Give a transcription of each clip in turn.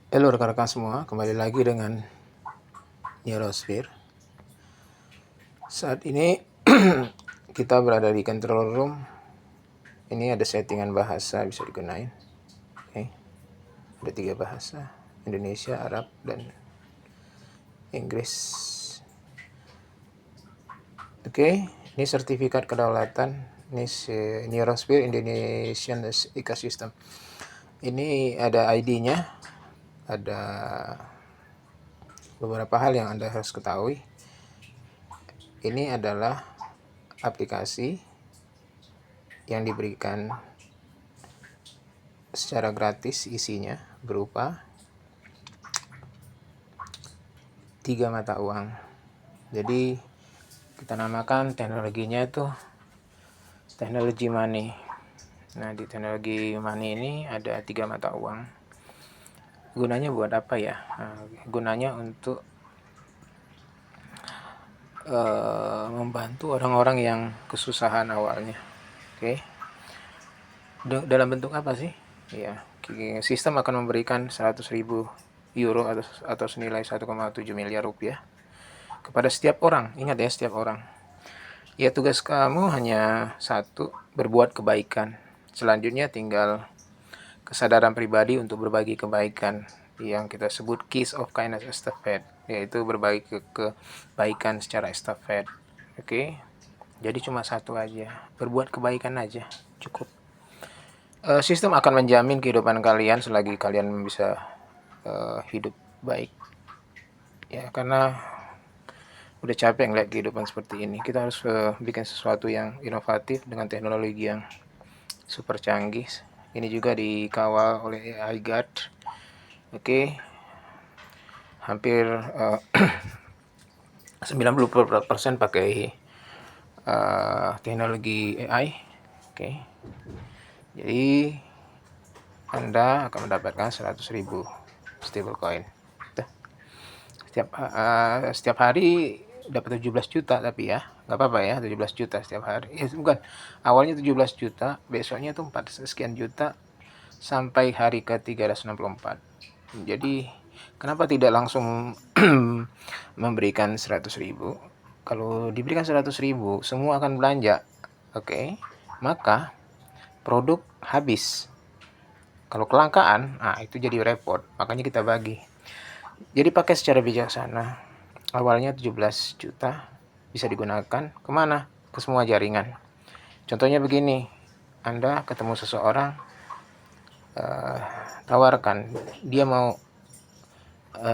Halo rekan-rekan semua, kembali lagi dengan Neurosphere. Saat ini kita berada di control room. Ini ada settingan bahasa bisa digunain. Oke. Ada 3 bahasa, Indonesia, Arab, dan Inggris. Oke, ini sertifikat kedaulatan. Ini Neurosphere Indonesian Ecosystem. Ini ada ID-nya, ada beberapa hal yang Anda harus ketahui. Ini adalah aplikasi yang diberikan secara gratis, isinya berupa 3 mata uang. Jadi kita namakan teknologinya itu teknologi money. Nah, di teknologi money ini ada 3 mata uang. Gunanya buat apa ya? Gunanya untuk membantu orang-orang yang kesusahan awalnya. Oke. Dalam bentuk apa sih? Ya, sistem akan memberikan 100.000 euro atau senilai 1,7 miliar rupiah kepada setiap orang. Ingat ya, setiap orang. Ya, tugas kamu hanya satu, berbuat kebaikan. Selanjutnya tinggal kesadaran pribadi untuk berbagi kebaikan yang kita sebut Keys of Kindness Estafette, yaitu berbagi kebaikan secara estafet. Oke. Jadi cuma satu aja, berbuat kebaikan aja, cukup. Sistem akan menjamin kehidupan kalian selagi kalian bisa hidup baik. Ya, karena udah capek ngeliat kehidupan seperti ini. Kita harus bikin sesuatu yang inovatif dengan teknologi yang super canggih. Ini juga dikawal oleh AI Guard. Oke. Hampir 90% pakai teknologi AI. Oke. Jadi Anda akan mendapatkan 100.000 stablecoin. Setiap hari dapat 17 juta, tapi ya nggak apa-apa ya, 17 juta setiap hari. Bukan, awalnya 17 juta, besoknya tuh 4 sekian juta sampai hari ke 364. Jadi kenapa tidak langsung memberikan 100.000? Kalau diberikan 100.000, semua akan belanja. Oke. Maka produk habis. Kalau kelangkaan, itu jadi repot. Makanya kita bagi. Jadi pakai secara bijaksana. Awalnya 17 juta bisa digunakan kemana? Ke semua jaringan. Contohnya begini, Anda ketemu seseorang, tawarkan, dia mau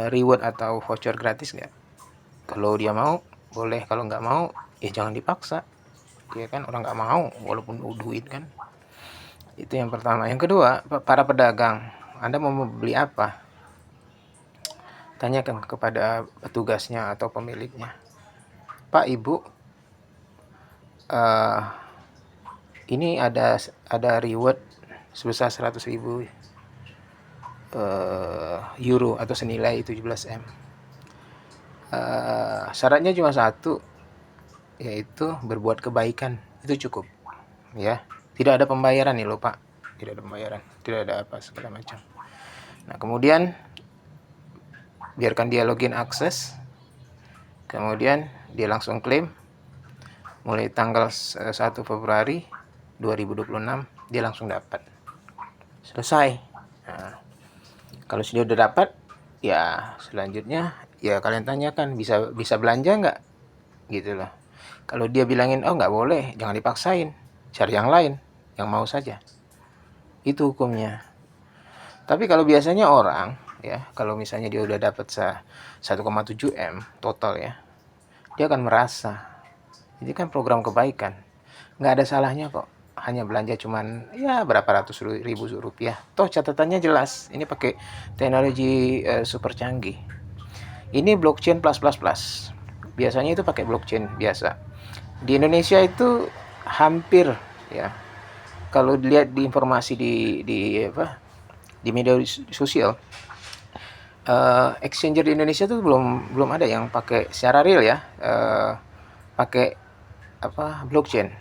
reward atau voucher gratis nggak? Kalau dia mau, boleh. Kalau nggak mau, ya jangan dipaksa. Ya kan, orang nggak mau, walaupun duit kan. Itu yang pertama. Yang kedua, para pedagang, Anda mau membeli apa? Tanyakan kepada petugasnya atau pemiliknya. Pak, Ibu, ini ada reward sebesar 100.000 euro atau senilai 17 M. Syaratnya cuma satu, yaitu berbuat kebaikan. Itu cukup, ya. Tidak ada pembayaran nih loh Pak, tidak ada pembayaran, tidak ada apa segala macam. Nah, kemudian biarkan dia login akses, kemudian dia langsung klaim. Mulai tanggal 1 Februari 2026 dia langsung dapat. Selesai. Nah, kalau sudah dapat, ya selanjutnya ya kalian tanyakan, bisa belanja nggak, gitu loh. Kalau dia bilangin oh nggak boleh, jangan dipaksain, cari yang lain yang mau saja. Itu hukumnya. Tapi kalau biasanya orang, ya kalau misalnya dia udah dapat 1,7 M total ya, dia akan merasa ini kan program kebaikan, nggak ada salahnya kok. Hanya belanja cuman ya berapa ratus ribu rupiah. Toh catatannya jelas, ini pakai teknologi super canggih. Ini blockchain plus plus plus. Biasanya itu pakai blockchain biasa. Di Indonesia itu hampir, ya, kalau dilihat di informasi di media sosial, exchanger di Indonesia tuh belum ada yang pakai secara real ya, pakai blockchain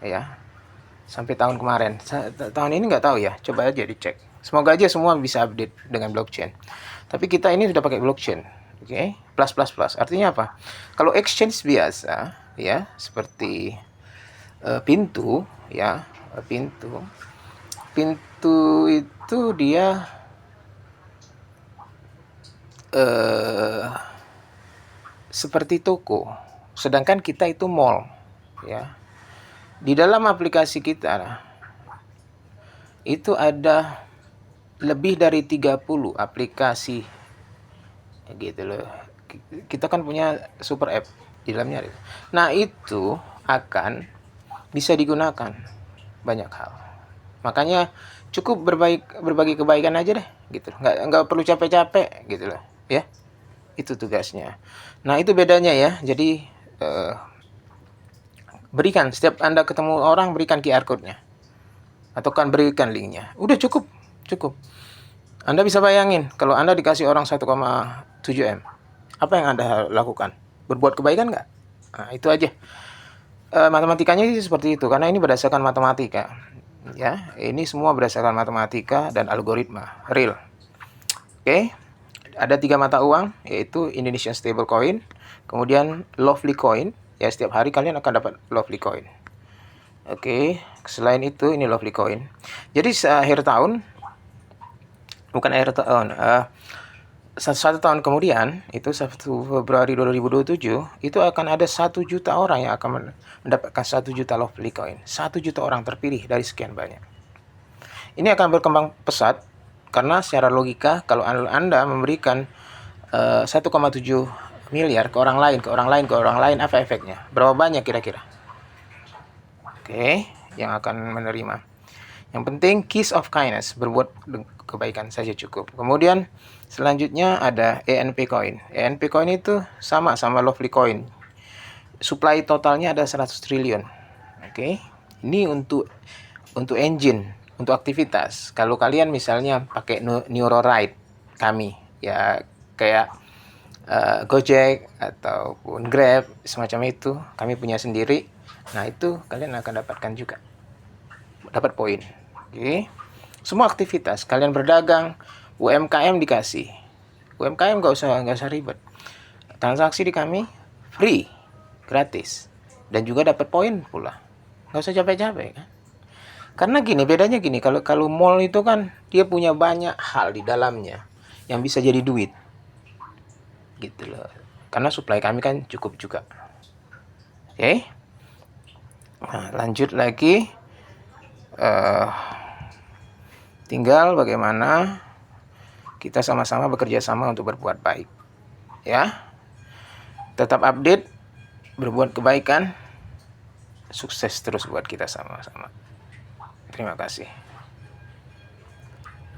ya, sampai tahun kemarin. Tahun ini nggak tahu ya, coba aja dicek. Semoga aja semua bisa update dengan blockchain. Tapi kita ini sudah pakai blockchain. Oke, plus plus plus. Artinya apa? Kalau exchange biasa ya, seperti pintu ya, pintu itu dia seperti toko, sedangkan kita itu mall ya. Di dalam aplikasi kita itu ada lebih dari 30 aplikasi gitu loh. Kita kan punya super app di dalamnya. Nah, itu akan bisa digunakan banyak hal. Makanya cukup berbagi kebaikan aja deh gitu. Nggak perlu capek-capek gitu loh ya. Itu tugasnya. Nah, itu bedanya ya. Jadi berikan, setiap Anda ketemu orang, berikan QR code-nya. Atau kan berikan linknya. Udah cukup. Anda bisa bayangin, kalau Anda dikasih orang 1,7 M, apa yang Anda lakukan? Berbuat kebaikan nggak? Nah, itu aja. Matematikanya sih seperti itu, karena ini berdasarkan matematika. Ya, ini semua berdasarkan matematika dan algoritma, real. Oke, ada 3 mata uang, yaitu Indonesian Stable Coin, kemudian Lovely Coin, ya setiap hari kalian akan dapat Lovely Coin. Oke, selain itu ini Lovely Coin. Jadi akhir tahun, bukan akhir tahun, satu tahun kemudian, itu 1 Februari 2027, itu akan ada 1 juta orang yang akan mendapatkan 1 juta Lovely Coin. 1 juta orang terpilih dari sekian banyak. Ini akan berkembang pesat, karena secara logika, kalau Anda memberikan 1,7 miliar ke orang lain, apa efeknya? Berapa banyak kira-kira? Oke, yang akan menerima. Yang penting kiss of kindness, berbuat kebaikan saja cukup. Kemudian selanjutnya ada ENP Coin. ENP Coin itu sama Lovely Coin. Supply totalnya ada 100 triliun. Oke. Ini untuk engine, untuk aktivitas. Kalau kalian misalnya pakai Neuroride kami, ya kayak Gojek ataupun Grab semacam itu, kami punya sendiri. Nah, itu kalian akan dapatkan juga. Dapat poin. Oke. Semua aktivitas, kalian berdagang, UMKM dikasih. UMKM nggak usah ribet. Transaksi di kami free, gratis, dan juga dapat poin pula. Nggak usah capek-capek kan? Karena bedanya gini, kalau mall itu kan dia punya banyak hal di dalamnya yang bisa jadi duit, gitu loh. Karena supply kami kan cukup juga. Oke. Nah, lanjut lagi. Tinggal bagaimana kita sama-sama bekerja sama untuk berbuat baik. Ya. Tetap update, berbuat kebaikan. Sukses terus buat kita sama-sama. Terima kasih.